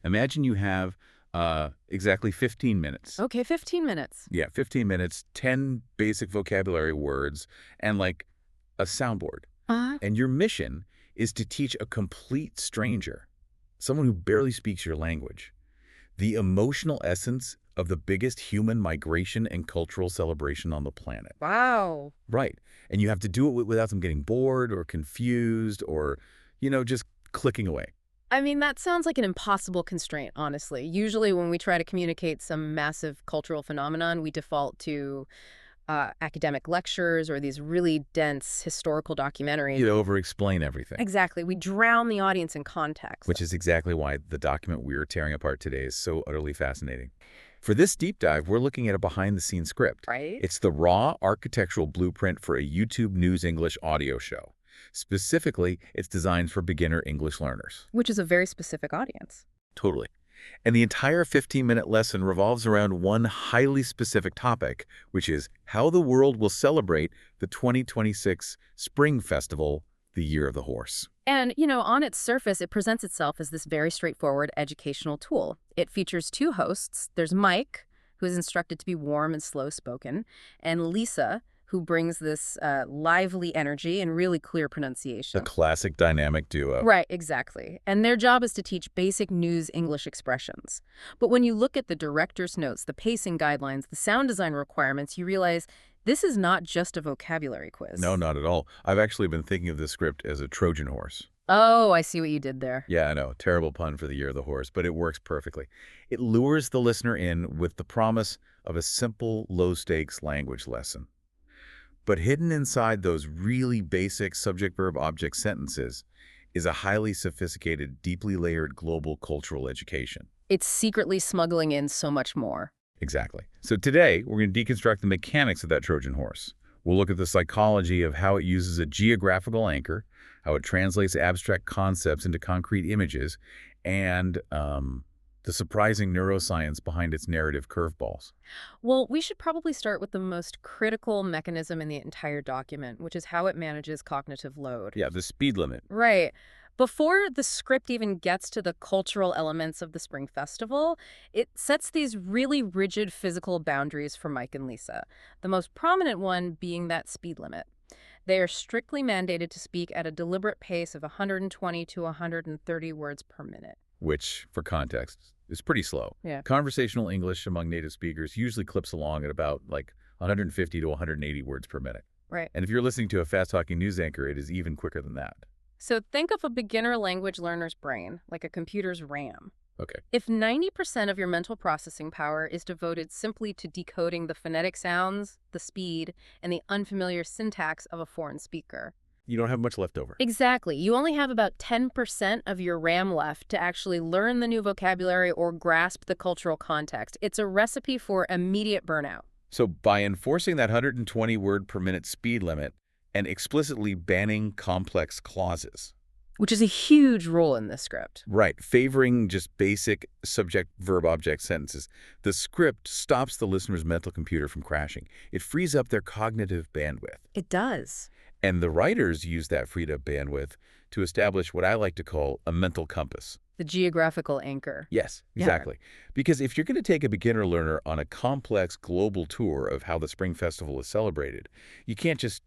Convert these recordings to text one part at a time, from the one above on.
Imagine you have exactly 15 minutes. Okay, 15 minutes. Yeah, 15 minutes, 10 basic vocabulary words, and like a soundboard. And your mission is to teach a complete stranger, someone who barely speaks your language, the emotional essence of the biggest human migration and cultural celebration on the planet. Wow. Right. And you have to do it without them getting bored or confused or, just clicking away. I mean, that sounds like an impossible constraint, honestly. Usually when we try to communicate some massive cultural phenomenon, we default to academic lectures or these really dense historical documentaries. You over-explain everything. Exactly. We drown the audience in context. Which is exactly why the document we are tearing apart today is so utterly fascinating. For this deep dive, we're looking at a behind-the-scenes script. Right. It's the raw architectural blueprint for a YouTube News English audio show. Specifically, it's designed for beginner English learners. Which is a very specific audience. Totally. And the entire 15-minute lesson revolves around one highly specific topic, which is how the world will celebrate the 2026 Spring Festival, the Year of the Horse. And, on its surface, it presents itself as this very straightforward educational tool. It features two hosts. There's Mike, who is instructed to be warm and slow-spoken, and Lisa, who brings this lively energy and really clear pronunciation. The classic dynamic duo. Right, exactly. And their job is to teach basic news English expressions. But when you look at the director's notes, the pacing guidelines, the sound design requirements, you realize this is not just a vocabulary quiz. No, not at all. I've actually been thinking of this script as a Trojan horse. Oh, I see what you did there. Yeah, I know. Terrible pun for the Year of the Horse, but it works perfectly. It lures the listener in with the promise of a simple, low-stakes language lesson. But hidden inside those really basic subject-verb-object sentences is a highly sophisticated, deeply layered global cultural education. It's secretly smuggling in so much more. Exactly. So today, we're going to deconstruct the mechanics of that Trojan horse. We'll look at the psychology of how it uses a geographical anchor, how it translates abstract concepts into concrete images, and the surprising neuroscience behind its narrative curveballs. Well, we should probably start with the most critical mechanism in the entire document, which is how it manages cognitive load. Yeah, the speed limit. Right. Before the script even gets to the cultural elements of the Spring Festival, it sets these really rigid physical boundaries for Mike and Lisa, the most prominent one being that speed limit. They are strictly mandated to speak at a deliberate pace of 120 to 130 words per minute. Which, for context, is pretty slow. Yeah. Conversational English among native speakers usually clips along at about 150 to 180 words per minute. Right. And if you're listening to a fast-talking news anchor, it is even quicker than that. So think of a beginner language learner's brain, like a computer's RAM. Okay. If 90% of your mental processing power is devoted simply to decoding the phonetic sounds, the speed, and the unfamiliar syntax of a foreign speaker, You don't have much left over. exactly. You only have about 10% of your RAM left to actually learn the new vocabulary or grasp the cultural context. It's a recipe for immediate burnout. So by enforcing that 120 word per minute speed limit and explicitly banning complex clauses. Which is a huge role in this script. Right, favoring just basic subject-verb-object sentences. The script stops the listener's mental computer from crashing. It frees up their cognitive bandwidth. It does. And the writers use that freed up bandwidth to establish what I like to call a mental compass. The geographical anchor. Yes, exactly. Because if you're going to take a beginner learner on a complex global tour of how the Spring Festival is celebrated, you can't just,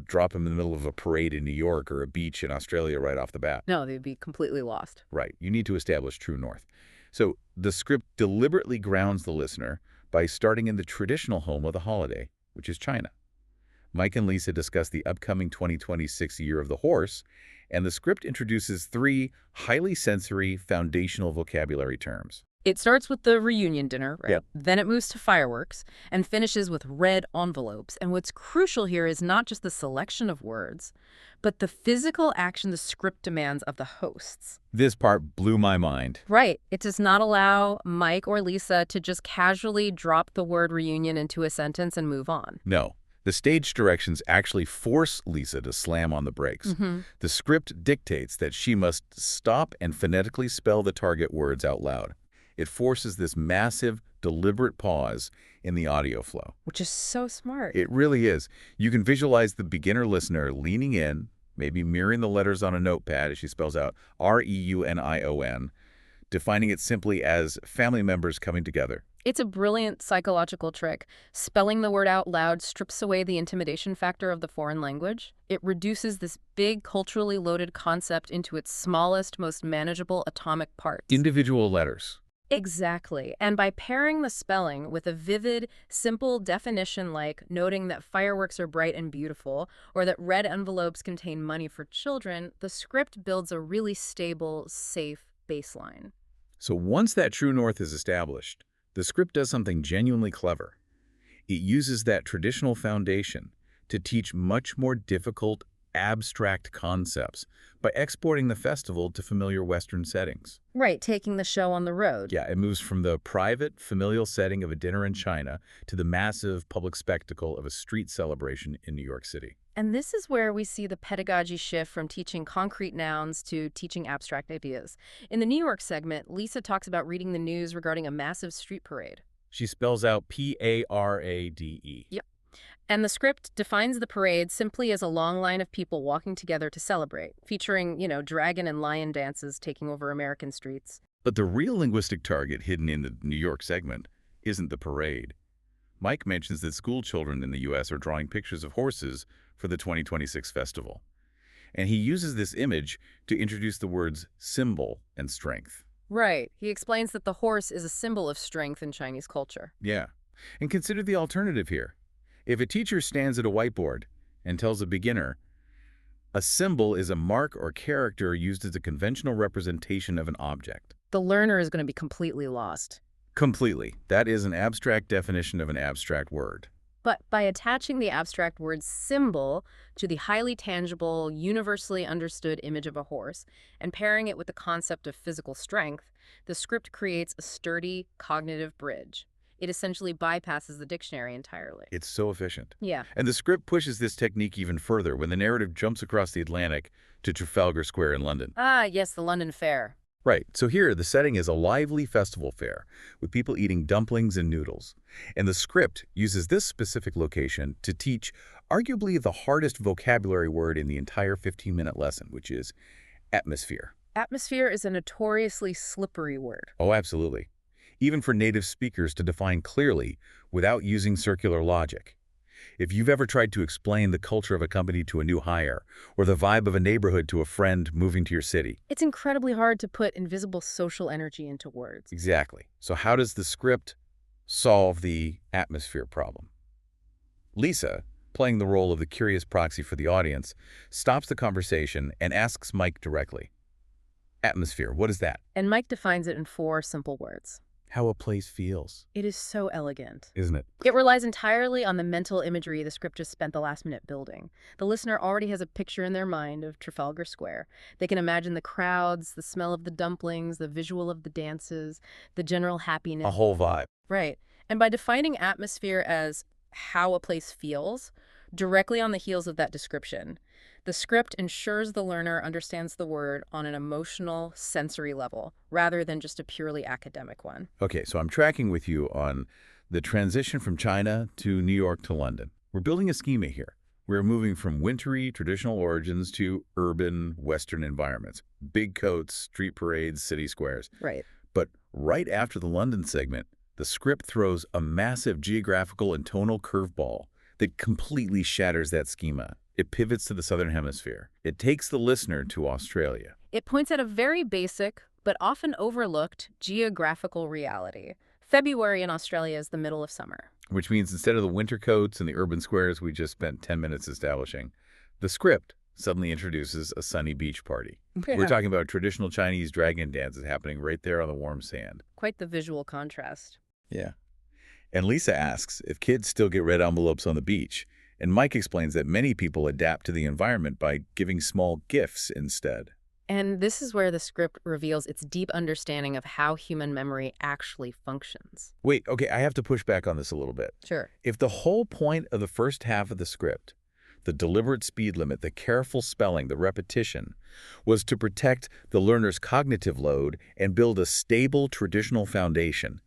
drop them in the middle of a parade in New York or a beach in Australia right off the bat. No, they'd be completely lost. Right. You need to establish true north. So the script deliberately grounds the listener by starting in the traditional home of the holiday, which is China. Mike and Lisa discuss the upcoming 2026 Year of the Horse, and the script introduces 3 highly sensory foundational vocabulary terms. It starts with the reunion dinner, right? Yep. Then it moves to fireworks and finishes with red envelopes. And what's crucial here is not just the selection of words, but the physical action the script demands of the hosts. This part blew my mind. Right. It does not allow Mike or Lisa to just casually drop the word reunion into a sentence and move on. No. The stage directions actually force Lisa to slam on the brakes. The script dictates that she must stop and phonetically spell the target words out loud. It forces this massive, deliberate pause in the audio flow. Which is so smart. It really is. You can visualize the beginner listener leaning in, maybe mirroring the letters on a notepad as she spells out R-E-U-N-I-O-N, defining it simply as family members coming together. It's a brilliant psychological trick. Spelling the word out loud strips away the intimidation factor of the foreign language. It reduces this big, culturally loaded concept into its smallest, most manageable atomic parts. Individual letters. Exactly. And by pairing the spelling with a vivid, simple definition like noting that fireworks are bright and beautiful, or that red envelopes contain money for children, the script builds a really stable, safe baseline. So once that true north is established, the script does something genuinely clever. It uses that traditional foundation to teach much more difficult, abstract concepts by exporting the festival to familiar Western settings. Right, taking the show on the road. Yeah, it moves from the private, familial setting of a dinner in China to the massive public spectacle of a street celebration in New York City. And this is where we see the pedagogy shift from teaching concrete nouns to teaching abstract ideas. In the New York segment, Lisa talks about reading the news regarding a massive street parade. She spells out P-A-R-A-D-E. Yep. And the script defines the parade simply as a long line of people walking together to celebrate, featuring, dragon and lion dances taking over American streets. But the real linguistic target hidden in the New York segment isn't the parade. Mike mentions that school children in the U.S. are drawing pictures of horses for the 2026 festival. And he uses this image to introduce the words symbol and strength. Right. He explains that the horse is a symbol of strength in Chinese culture. Yeah. And consider the alternative here. If a teacher stands at a whiteboard and tells a beginner, a symbol is a mark or character used as a conventional representation of an object. The learner is going to be completely lost. Completely. That is an abstract definition of an abstract word. But by attaching the abstract word symbol to the highly tangible, universally understood image of a horse and pairing it with the concept of physical strength, the script creates a sturdy cognitive bridge. It essentially bypasses the dictionary entirely. It's so efficient. Yeah. And the script pushes this technique even further when the narrative jumps across the Atlantic to Trafalgar Square in London. Ah, yes, the London Fair. Right. So here, the setting is a lively festival fair with people eating dumplings and noodles. And the script uses this specific location to teach arguably the hardest vocabulary word in the entire 15-minute lesson, which is atmosphere. Atmosphere is a notoriously slippery word. Oh, absolutely. Even for native speakers to define clearly without using circular logic. If you've ever tried to explain the culture of a company to a new hire, or the vibe of a neighborhood to a friend moving to your city. It's incredibly hard to put invisible social energy into words. Exactly. So how does the script solve the atmosphere problem? Lisa, playing the role of the curious proxy for the audience, stops the conversation and asks Mike directly. Atmosphere, what is that? And Mike defines it in 4 simple words. How a place feels. It is so elegant. Isn't it? It relies entirely on the mental imagery the script just spent the last minute building. The listener already has a picture in their mind of Trafalgar Square. They can imagine the crowds, the smell of the dumplings, the visual of the dances, the general happiness. A whole vibe. Right. And by defining atmosphere as how a place feels, directly on the heels of that description, the script ensures the learner understands the word on an emotional, sensory level, rather than just a purely academic one. Okay, so I'm tracking with you on the transition from China to New York to London. We're building a schema here. We're moving from wintry, traditional origins to urban, Western environments. Big coats, street parades, city squares. Right. But right after the London segment, the script throws a massive geographical and tonal curveball that completely shatters that schema. It pivots to the Southern Hemisphere. It takes the listener to Australia. It points at a very basic, but often overlooked, geographical reality. February in Australia is the middle of summer. Which means instead of the winter coats and the urban squares we just spent 10 minutes establishing, the script suddenly introduces a sunny beach party. Yeah. We're talking about traditional Chinese dragon dances happening right there on the warm sand. Quite the visual contrast. Yeah. And Lisa asks if kids still get red envelopes on the beach. And Mike explains that many people adapt to the environment by giving small gifts instead. And this is where the script reveals its deep understanding of how human memory actually functions. Wait, okay, I have to push back on this a little bit. Sure. If the whole point of the first half of the script, the deliberate speed limit, the careful spelling, the repetition, was to protect the learner's cognitive load and build a stable traditional foundation,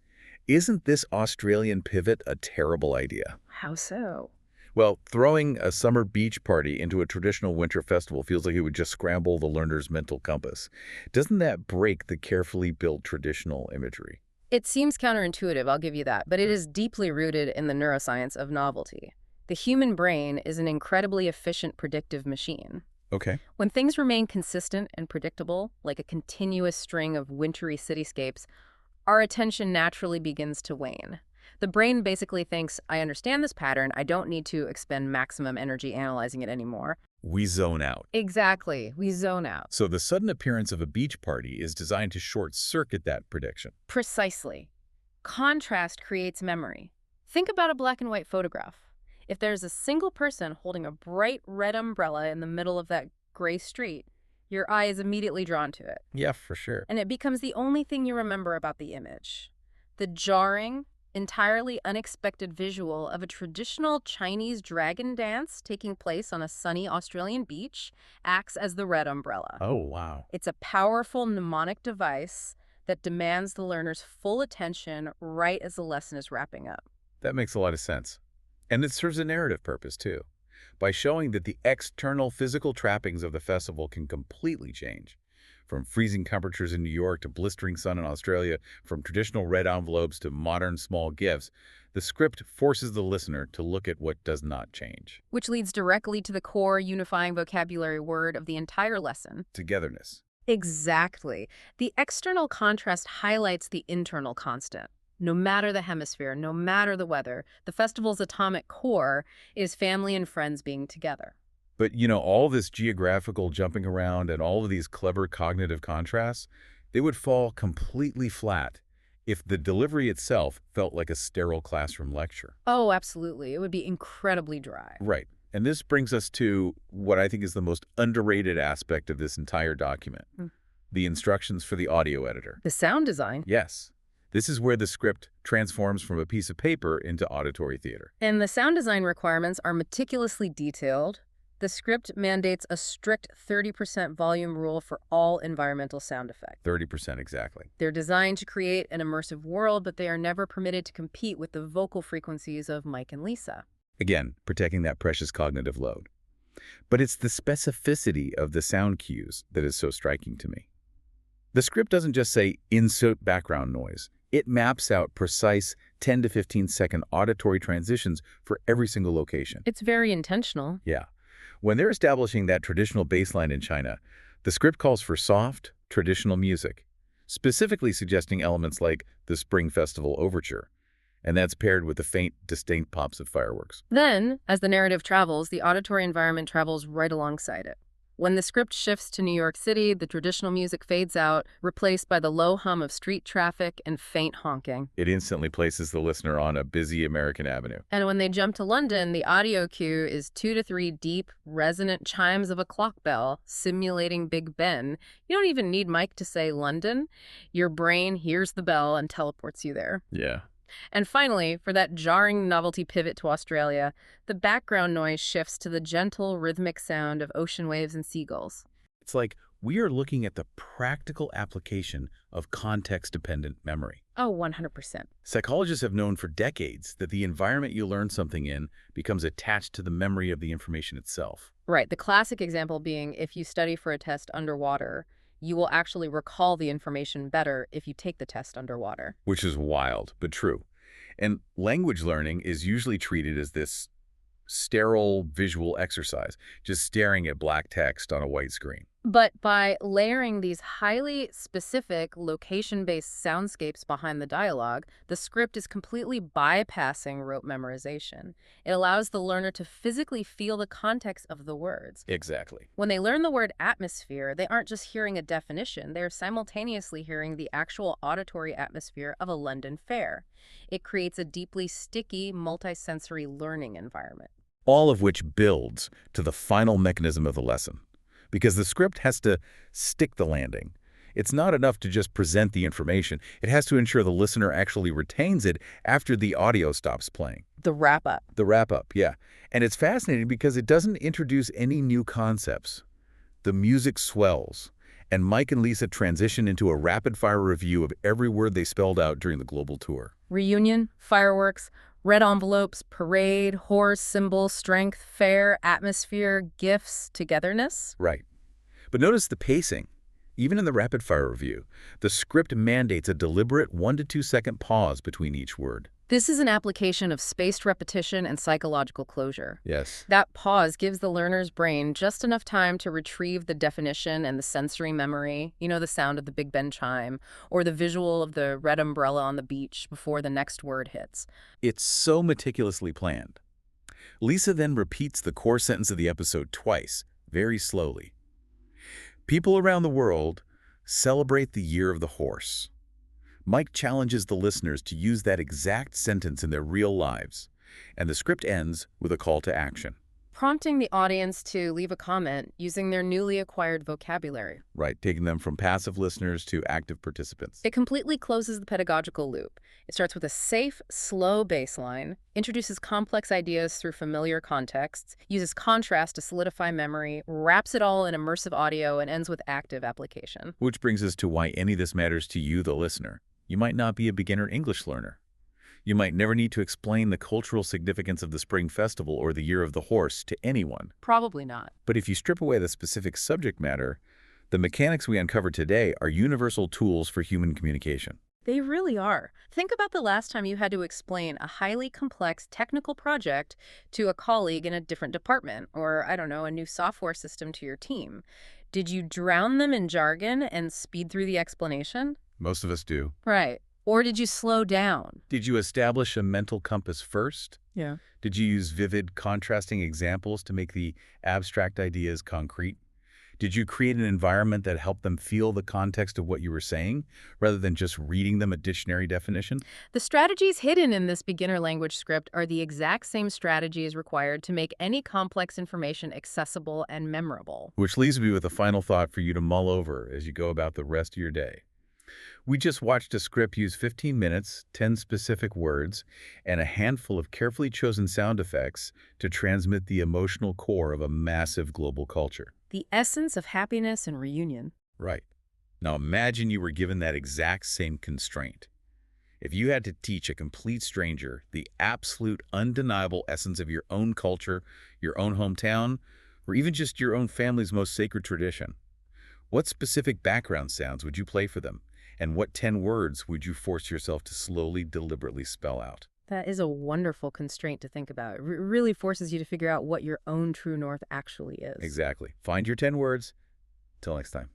isn't this Australian pivot a terrible idea? How so? Well, throwing a summer beach party into a traditional winter festival feels like it would just scramble the learner's mental compass. Doesn't that break the carefully built traditional imagery? It seems counterintuitive, I'll give you that, but it is deeply rooted in the neuroscience of novelty. The human brain is an incredibly efficient predictive machine. Okay. When things remain consistent and predictable, like a continuous string of wintry cityscapes, our attention naturally begins to wane. The brain basically thinks, I understand this pattern, I don't need to expend maximum energy analyzing it anymore. We zone out. Exactly, we zone out. So the sudden appearance of a beach party is designed to short-circuit that prediction. Precisely. Contrast creates memory. Think about a black and white photograph. If there's a single person holding a bright red umbrella in the middle of that gray street, your eye is immediately drawn to it. Yeah, for sure. And it becomes the only thing you remember about the image. The jarring, entirely unexpected visual of a traditional Chinese dragon dance taking place on a sunny Australian beach acts as the red umbrella. Oh, wow. It's a powerful mnemonic device that demands the learner's full attention right as the lesson is wrapping up. That makes a lot of sense. And it serves a narrative purpose, too, by showing that the external physical trappings of the festival can completely change. From freezing temperatures in New York to blistering sun in Australia, from traditional red envelopes to modern small gifts, the script forces the listener to look at what does not change. Which leads directly to the core unifying vocabulary word of the entire lesson. Togetherness. Exactly. The external contrast highlights the internal constant. No matter the hemisphere, no matter the weather, the festival's atomic core is family and friends being together. But, all this geographical jumping around and all of these clever cognitive contrasts, they would fall completely flat if the delivery itself felt like a sterile classroom lecture. Oh, absolutely. It would be incredibly dry. Right. And this brings us to what I think is the most underrated aspect of this entire document, the instructions for the audio editor. The sound design. Yes. This is where the script transforms from a piece of paper into auditory theater. And the sound design requirements are meticulously detailed. The script mandates a strict 30% volume rule for all environmental sound effects. 30% exactly. They're designed to create an immersive world, but they are never permitted to compete with the vocal frequencies of Mike and Lisa. Again, protecting that precious cognitive load. But it's the specificity of the sound cues that is so striking to me. The script doesn't just say insert background noise. It maps out precise 10 to 15 second auditory transitions for every single location. It's very intentional. Yeah. When they're establishing that traditional baseline in China, the script calls for soft, traditional music, specifically suggesting elements like the Spring Festival Overture, and that's paired with the faint, distinct pops of fireworks. Then, as the narrative travels, the auditory environment travels right alongside it. When the script shifts to New York City, the traditional music fades out, replaced by the low hum of street traffic and faint honking. It instantly places the listener on a busy American avenue. And when they jump to London, the audio cue is 2 to 3 deep, resonant chimes of a clock bell, simulating Big Ben. You don't even need Mike to say London. Your brain hears the bell and teleports you there. Yeah. And finally, for that jarring novelty pivot to Australia, the background noise shifts to the gentle, rhythmic sound of ocean waves and seagulls. It's like we are looking at the practical application of context-dependent memory. Oh, 100%. Psychologists have known for decades that the environment you learn something in becomes attached to the memory of the information itself. Right. The classic example being if you study for a test underwater, you will actually recall the information better if you take the test underwater. Which is wild, but true. And language learning is usually treated as this sterile visual exercise, just staring at black text on a white screen. But by layering these highly specific location-based soundscapes behind the dialogue, the script is completely bypassing rote memorization. It allows the learner to physically feel the context of the words. Exactly. When they learn the word atmosphere, they aren't just hearing a definition, they're simultaneously hearing the actual auditory atmosphere of a London fair. It creates a deeply sticky, multisensory learning environment. All of which builds to the final mechanism of the lesson. Because the script has to stick the landing. It's not enough to just present the information. It has to ensure the listener actually retains it after the audio stops playing. The wrap-up. The wrap-up, yeah. And it's fascinating because it doesn't introduce any new concepts. The music swells, and Mike and Lisa transition into a rapid-fire review of every word they spelled out during the global tour. Reunion, fireworks, Red envelopes, parade, horse, symbol, strength, fair, atmosphere, gifts, togetherness. Right. But notice the pacing. Even in the rapid-fire review, the script mandates a deliberate 1 to 2 second pause between each word. This is an application of spaced repetition and psychological closure. Yes. That pause gives the learner's brain just enough time to retrieve the definition and the sensory memory, the sound of the Big Ben chime, or the visual of the red umbrella on the beach before the next word hits. It's so meticulously planned. Lisa then repeats the core sentence of the episode twice, very slowly. People around the world celebrate the year of the horse. Mike challenges the listeners to use that exact sentence in their real lives, and the script ends with a call to action. Prompting the audience to leave a comment using their newly acquired vocabulary. Right, taking them from passive listeners to active participants. It completely closes the pedagogical loop. It starts with a safe, slow baseline, introduces complex ideas through familiar contexts, uses contrast to solidify memory, wraps it all in immersive audio, and ends with active application. Which brings us to why any of this matters to you, the listener. You might not be a beginner English learner. You might never need to explain the cultural significance of the Spring Festival or the Year of the Horse to anyone. Probably not. But if you strip away the specific subject matter, the mechanics we uncover today are universal tools for human communication. They really are. Think about the last time you had to explain a highly complex technical project to a colleague in a different department, or, a new software system to your team. Did you drown them in jargon and speed through the explanation? Most of us do. Right. Or did you slow down? Did you establish a mental compass first? Yeah. Did you use vivid, contrasting examples to make the abstract ideas concrete? Did you create an environment that helped them feel the context of what you were saying, rather than just reading them a dictionary definition? The strategies hidden in this beginner language script are the exact same strategies required to make any complex information accessible and memorable. Which leaves me with a final thought for you to mull over as you go about the rest of your day. We just watched a script use 15 minutes, 10 specific words, and a handful of carefully chosen sound effects to transmit the emotional core of a massive global culture. The essence of happiness and reunion. Right. Now imagine you were given that exact same constraint. If you had to teach a complete stranger the absolute undeniable essence of your own culture, your own hometown, or even just your own family's most sacred tradition, what specific background sounds would you play for them? And what 10 words would you force yourself to slowly, deliberately spell out? That is a wonderful constraint to think about. It really forces you to figure out what your own true north actually is. Exactly. Find your 10 words. Till next time.